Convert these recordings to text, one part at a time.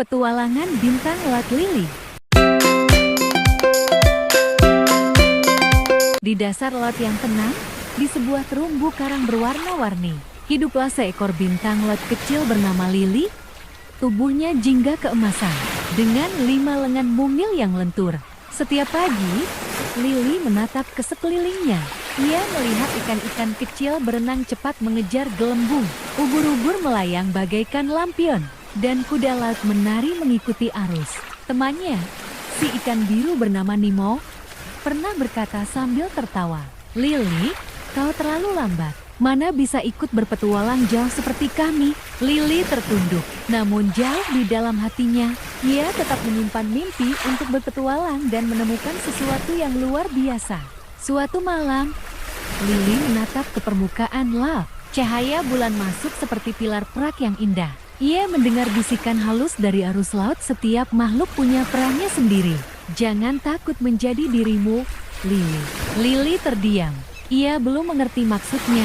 Petualangan Bintang Laut Lili. Di dasar laut yang tenang, di sebuah terumbu karang berwarna-warni, hiduplah seekor bintang laut kecil bernama Lili. Tubuhnya jingga keemasan, dengan 5 lengan mungil yang lentur. Setiap pagi, Lili menatap ke sekelilingnya. Ia melihat ikan-ikan kecil berenang cepat mengejar gelembung, ubur-ubur melayang bagaikan lampion, dan kuda laut menari mengikuti arus. Temannya, si ikan biru bernama Nemo, pernah berkata sambil tertawa, "Lili, kau terlalu lambat. Mana bisa ikut berpetualang jauh seperti kami?" Lili tertunduk, namun jauh di dalam hatinya, ia tetap menyimpan mimpi untuk berpetualang dan menemukan sesuatu yang luar biasa. Suatu malam, Lili menatap ke permukaan laut. Cahaya bulan masuk seperti pilar perak yang indah. Ia mendengar bisikan halus dari arus laut. Setiap makhluk punya perannya sendiri. Jangan takut menjadi dirimu, Lili. Lili terdiam. Ia belum mengerti maksudnya.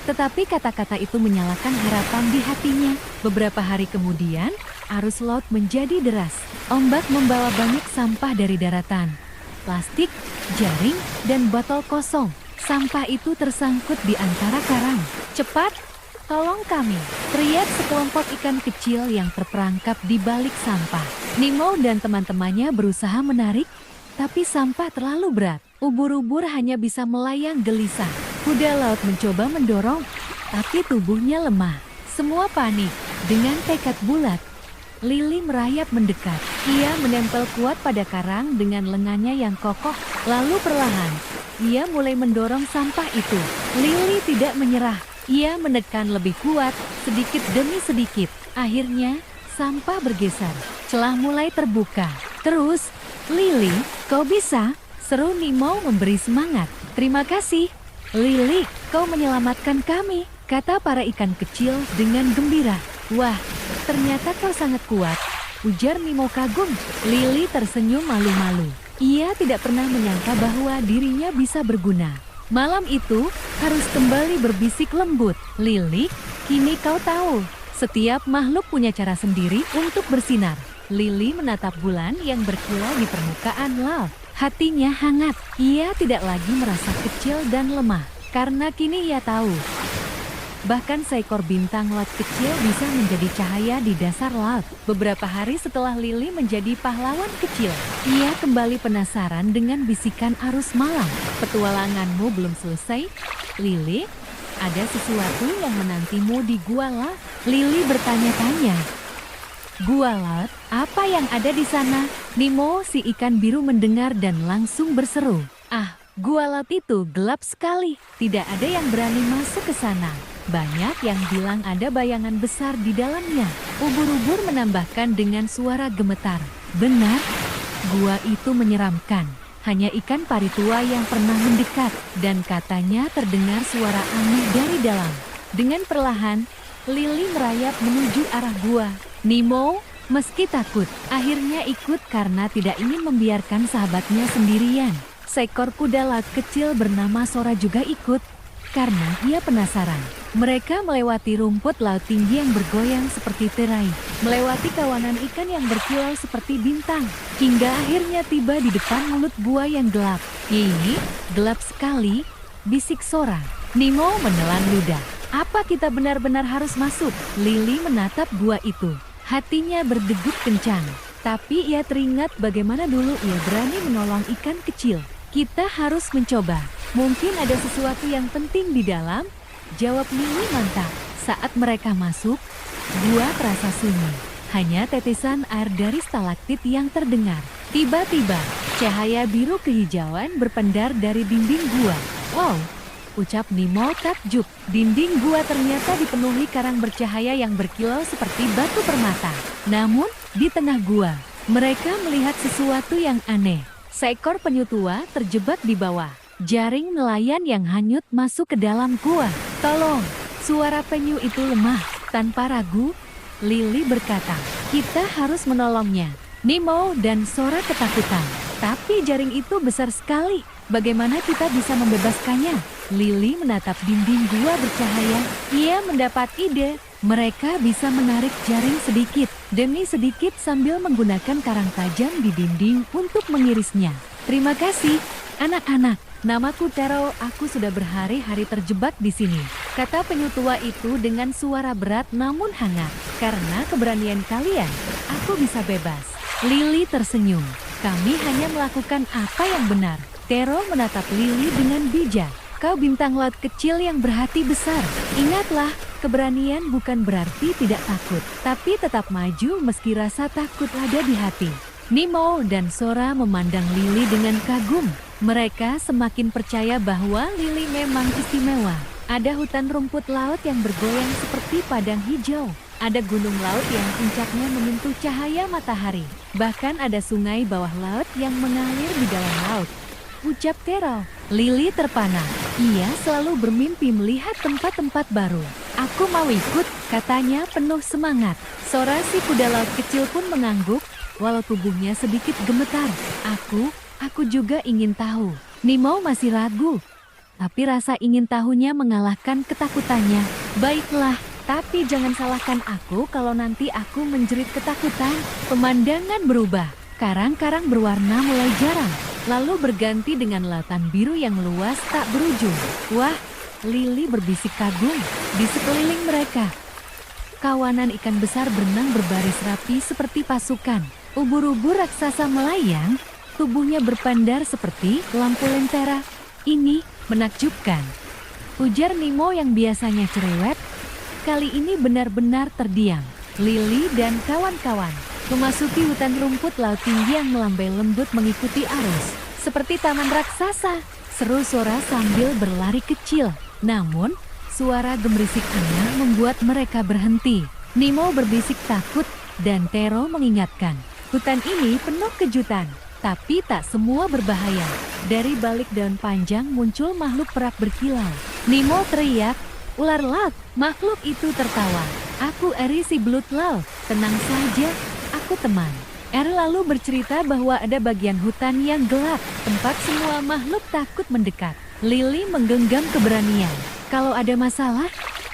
Tetapi kata-kata itu menyalakan harapan di hatinya. Beberapa hari kemudian, arus laut menjadi deras. Ombak membawa banyak sampah dari daratan. Plastik, jaring, dan botol kosong. Sampah itu tersangkut di antara karang. "Cepat, tolong kami!" teriak sekelompok ikan kecil yang terperangkap di balik sampah. Nemo dan teman-temannya berusaha menarik, tapi sampah terlalu berat. Ubur-ubur hanya bisa melayang gelisah. Kuda laut mencoba mendorong, tapi tubuhnya lemah. Semua panik. Dengan tekad bulat, Lili merayap mendekat. Ia menempel kuat pada karang dengan lengannya yang kokoh. Lalu perlahan, ia mulai mendorong sampah itu. Lili tidak menyerah. Ia menekan lebih kuat, sedikit demi sedikit. Akhirnya, sampah bergeser. Celah mulai terbuka. "Terus, Lili, kau bisa!" seru Nemo memberi semangat. "Terima kasih, Lili, kau menyelamatkan kami," kata para ikan kecil dengan gembira. "Wah, ternyata kau sangat kuat," ujar Nemo kagum. Lili tersenyum malu-malu. Ia tidak pernah menyangka bahwa dirinya bisa berguna. Malam itu, harus kembali berbisik lembut. "Lili, kini kau tahu, setiap makhluk punya cara sendiri untuk bersinar." Lili menatap bulan yang berkilau di permukaan laut. Hatinya hangat. Ia tidak lagi merasa kecil dan lemah, karena kini ia tahu, bahkan seekor bintang laut kecil bisa menjadi cahaya di dasar laut. Beberapa hari setelah Lili menjadi pahlawan kecil, ia kembali penasaran dengan bisikan arus malam. "Petualanganmu belum selesai, Lili. Ada sesuatu yang menantimu di gua laut?" Lili bertanya-tanya. "Gua laut? Apa yang ada di sana?" Nemo si ikan biru mendengar dan langsung berseru, "Ah, gua laut itu gelap sekali. Tidak ada yang berani masuk ke sana. Banyak yang bilang ada bayangan besar di dalamnya." Ubur-ubur menambahkan dengan suara gemetar, "Benar, gua itu menyeramkan. Hanya ikan pari tua yang pernah mendekat, dan katanya terdengar suara aneh dari dalam." Dengan perlahan, Lili merayap menuju arah gua. Nemo, meski takut, akhirnya ikut karena tidak ingin membiarkan sahabatnya sendirian. Seekor kuda laut kecil bernama Sora juga ikut, karena ia penasaran. Mereka melewati rumput laut tinggi yang bergoyang seperti tirai, melewati kawanan ikan yang berkilau seperti bintang, hingga akhirnya tiba di depan mulut gua yang gelap. "Ini gelap sekali," bisik Sora. Nemo menelan ludah. "Apa kita benar-benar harus masuk?" Lili menatap gua itu. Hatinya berdegup kencang, tapi ia teringat bagaimana dulu ia berani menolong ikan kecil. "Kita harus mencoba. Mungkin ada sesuatu yang penting di dalam," jawab Lili mantap. Saat mereka masuk, gua terasa sunyi. Hanya tetesan air dari stalaktit yang terdengar. Tiba-tiba, cahaya biru kehijauan berpendar dari dinding gua. "Wow!" ucap Nemo takjub. Dinding gua ternyata dipenuhi karang bercahaya yang berkilau seperti batu permata. Namun, di tengah gua, mereka melihat sesuatu yang aneh. Seekor penyu tua terjebak di bawah. Jaring nelayan yang hanyut masuk ke dalam gua. "Tolong!" Suara penyu itu lemah. Tanpa ragu, Lili berkata, "Kita harus menolongnya." Nemo dan Sora ketakutan. "Tapi jaring itu besar sekali. Bagaimana kita bisa membebaskannya?" Lili menatap dinding gua bercahaya. Ia mendapat ide. Mereka bisa menarik jaring sedikit demi sedikit sambil menggunakan karang tajam di dinding untuk mengirisnya. Terima kasih, anak-anak. Namaku Tero, aku sudah berhari-hari terjebak di sini, kata penyu tua itu dengan suara berat namun hangat. Karena keberanian kalian, aku bisa bebas. Lily tersenyum. Kami hanya melakukan apa yang benar. Tero menatap Lily dengan bijak. Kau bintang laut kecil yang berhati besar. Ingatlah, keberanian bukan berarti tidak takut, tapi tetap maju meski rasa takut ada di hati. Nemo dan Sora memandang Lily dengan kagum. Mereka semakin percaya bahwa Lily memang istimewa. Ada hutan rumput laut yang bergoyang seperti padang hijau. Ada gunung laut yang puncaknya menyentuh cahaya matahari. Bahkan ada sungai bawah laut yang mengalir di dalam laut. Ucap Tero. Lily terpana. Ia selalu bermimpi melihat tempat-tempat baru. Aku mau ikut, katanya penuh semangat. Sora si kuda laut kecil pun mengangguk, walau tubuhnya sedikit gemetar. Aku juga ingin tahu. Nemo masih ragu, tapi rasa ingin tahunya mengalahkan ketakutannya. Baiklah, tapi jangan salahkan aku kalau nanti aku menjerit ketakutan. Pemandangan berubah. Karang-karang berwarna mulai jarang, lalu berganti dengan lautan biru yang luas tak berujung. Wah, Lily berbisik kagum. Di sekeliling mereka, kawanan ikan besar berenang berbaris rapi seperti pasukan. Ubur-ubur raksasa melayang, tubuhnya berpandar seperti lampu lentera. Ini menakjubkan, ujar Nemo yang biasanya cerewet. Kali ini benar-benar terdiam. Lily dan kawan-kawan memasuki hutan rumput laut tinggi yang melambai lembut mengikuti arus. Seperti taman raksasa, seru Sora sambil berlari kecil. Namun, suara gemerisik aneh membuat mereka berhenti. Nemo berbisik takut dan Tero mengingatkan. Hutan ini penuh kejutan, tapi tak semua berbahaya. Dari balik daun panjang muncul makhluk perak berkilau. Nemo teriak, ular laut. Makhluk itu tertawa. Aku Eri si belut laut. Tenang saja, aku teman. Eri lalu bercerita bahwa ada bagian hutan yang gelap, tempat semua makhluk takut mendekat. Lily menggenggam keberanian. Kalau ada masalah,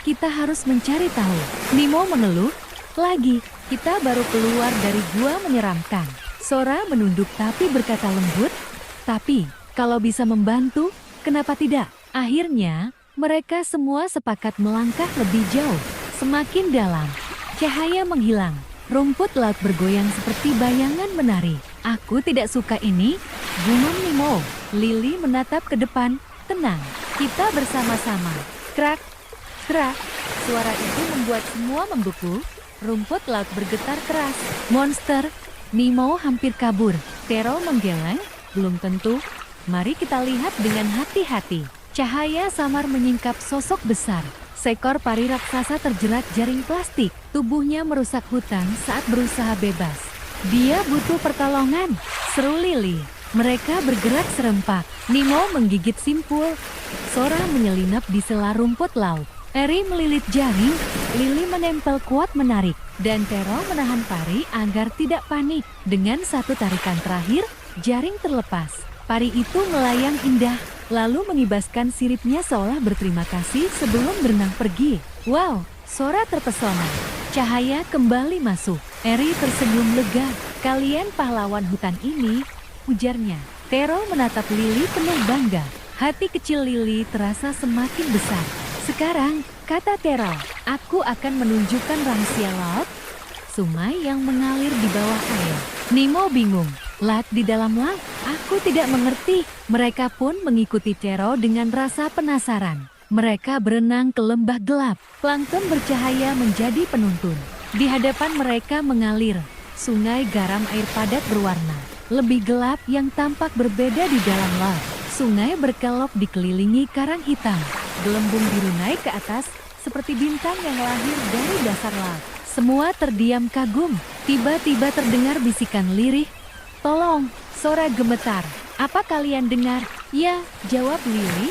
kita harus mencari tahu. Nemo mengeluh, lagi, kita baru keluar dari gua menyeramkan. Sora menunduk tapi berkata lembut, tapi kalau bisa membantu, kenapa tidak? Akhirnya, mereka semua sepakat melangkah lebih jauh. Semakin dalam, cahaya menghilang. Rumput laut bergoyang seperti bayangan menari. Aku tidak suka ini, gumam Nemo. Lily menatap ke depan. Tenang, kita bersama-sama. Krak, krak. Suara itu membuat semua membeku. Rumput laut bergetar keras. Monster, Nemo hampir kabur. Tero menggeleng, belum tentu. Mari kita lihat dengan hati-hati. Cahaya samar menyingkap sosok besar. Seekor pari raksasa terjerat jaring plastik. Tubuhnya merusak hutan saat berusaha bebas. Dia butuh pertolongan, seru Lily. Mereka bergerak serempak. Nemo menggigit simpul. Sora menyelinap di sela rumput laut. Eri melilit jaring. Lily menempel kuat menarik. Dan Tero menahan pari agar tidak panik. Dengan satu tarikan terakhir, jaring terlepas. Pari itu melayang indah, lalu mengibaskan siripnya seolah berterima kasih sebelum berenang pergi. Wow, Sora terpesona. Cahaya kembali masuk. Eri tersenyum lega. Kalian pahlawan hutan ini, ujarnya. Tero menatap Lily penuh bangga. Hati kecil Lily terasa semakin besar. Sekarang, kata Tero, aku akan menunjukkan rahasia laut, sungai yang mengalir di bawah air. Nemo bingung. Laut di dalam laut? Aku tidak mengerti. Mereka pun mengikuti Tero dengan rasa penasaran. Mereka berenang ke lembah gelap. Plankton bercahaya menjadi penuntun. Di hadapan mereka mengalir sungai garam air padat berwarna. Lebih gelap yang tampak berbeda di dalam laut. Sungai berkelok dikelilingi karang hitam. Gelembung biru naik ke atas seperti bintang yang lahir dari dasar laut. Semua terdiam kagum. Tiba-tiba terdengar bisikan lirih. Tolong, Sora gemetar. Apa kalian dengar? Ya, jawab Lily.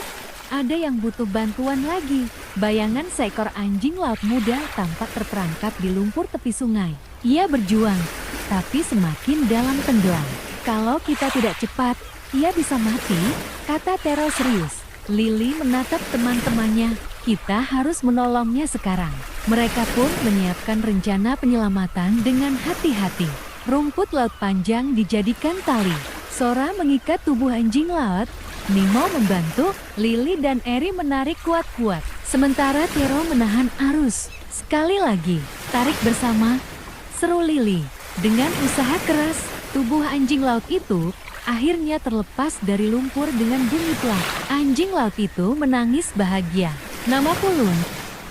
Ada yang butuh bantuan lagi. Bayangan seekor anjing laut muda tampak terperangkap di lumpur tepi sungai. Ia berjuang, tapi semakin dalam tenggelam. Kalau kita tidak cepat, ia bisa mati, kata Tero serius. Lily menatap teman-temannya. Kita harus menolongnya sekarang. Mereka pun menyiapkan rencana penyelamatan dengan hati-hati. Rumput laut panjang dijadikan tali. Sora mengikat tubuh anjing laut. Nemo membantu, Lily dan Eri menarik kuat-kuat. Sementara Tero menahan arus. Sekali lagi, tarik bersama, seru Lily. Dengan usaha keras, tubuh anjing laut itu akhirnya terlepas dari lumpur dengan bunyi plak. Anjing laut itu menangis bahagia. Namaku Lun,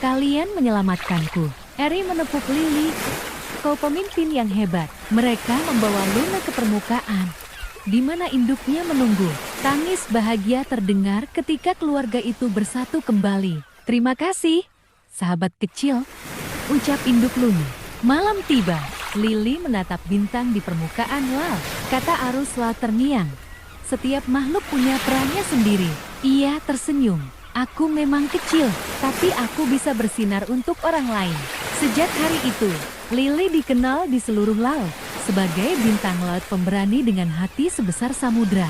kalian menyelamatkanku. Eri menepuk Lily. Kau pemimpin yang hebat. Mereka membawa Luna ke permukaan, di mana induknya menunggu. Tangis bahagia terdengar ketika keluarga itu bersatu kembali. Terima kasih, sahabat kecil, ucap induk Luna. Malam tiba. Lily menatap bintang di permukaan laut. Kata arus laut terngiang. Setiap makhluk punya perannya sendiri. Ia tersenyum. Aku memang kecil, tapi aku bisa bersinar untuk orang lain. Sejak hari itu, Lily dikenal di seluruh laut sebagai bintang laut pemberani dengan hati sebesar samudra.